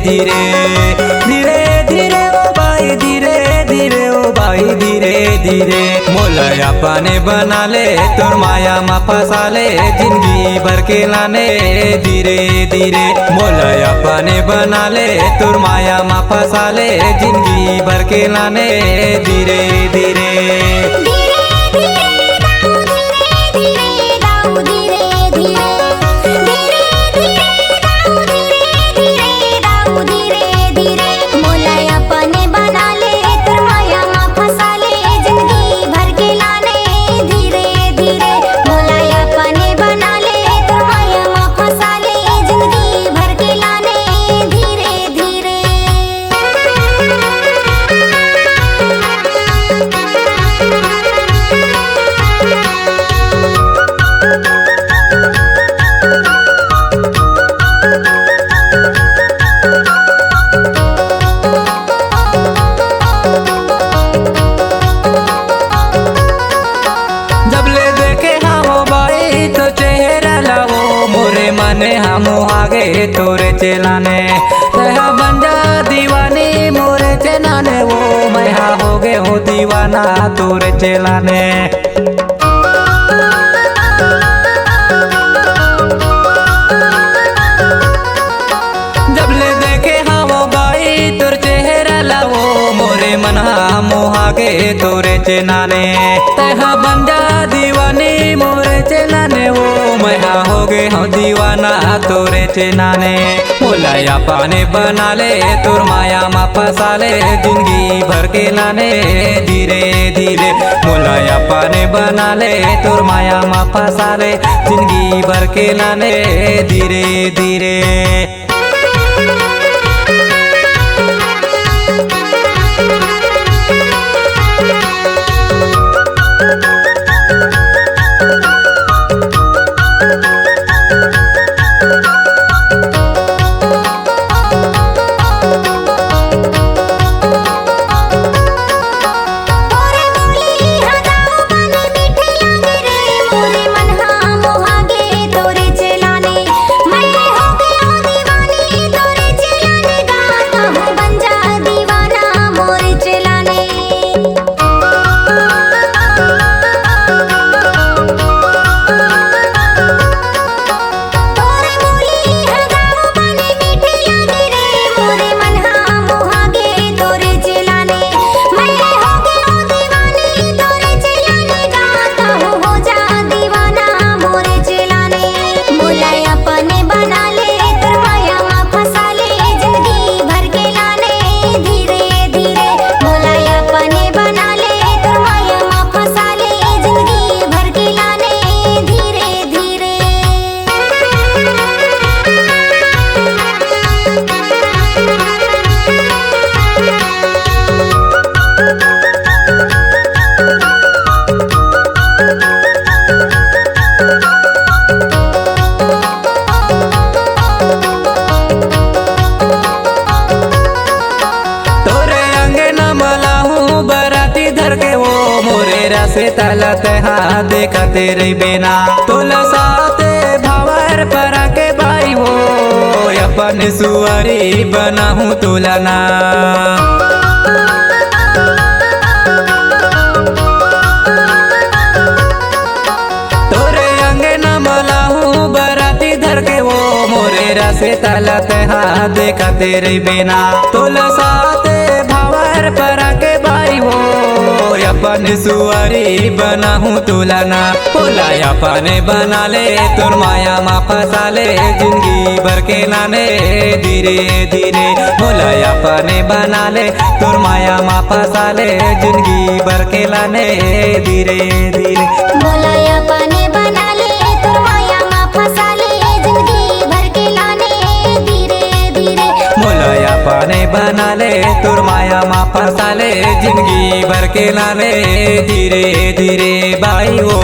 धीरे धीरे धीरे ओ भाई धीरे धीरे ओ भाई धीरे धीरे मोला अपने बना ले तोर माया मा फंसा ले जिंदगी भर के लाने धीरे धीरे मोला अपने बना ले तोर माया मा फंसा ले जिंदगी भर के लाने धीरे धीरे मने हम आगे तोरे चलाने तहा बन जा दीवानी मोरे चलाने वो मैं हो गए हो दीवाना तोरे चलाने जब ले देखे हम भाई तोर चेहरा लावो मोरे मन हम आगे तोरे चलाने तहा बन जा दीवानी मोरे चलाने वो मैं हो गए हो दीवाना तोरे चलाने मोला अपने बना ले तोर माया मा फंसा ले जिंदगी भर के लाने धीरे धीरे मोला अपने बना ले तोर माया मा फंसा ले जिंदगी भर के लाने धीरे धीरे से तला तहा देखा तेरे बिना तोला साथे भावर पर के भाई वो अपन सुअरी बनाहूं तुलना तोरे अंगना मलाहूं बराती धर के वो मोरे से तला तहा देखा तेरे बिना तोला साथे भावर पर के भाई वो अपन सुअरी बनाहूं तुलना बोला अपने बना ले तोर माया मा फंसा ले जिंदगी भर के लाने धीरे धीरे बोला अपने बना ले तोर माया मा फंसा ले जिंदगी भर के लाने धीरे धीरे बोला अपने बना ले तोर माया मा फंसा ले जिंदगी भर के लाने धीरे धीरे मोला अपने बना ले तोर माया मा फंसा ले जिंदगी भर के लाने धीरे धीरे भाई वो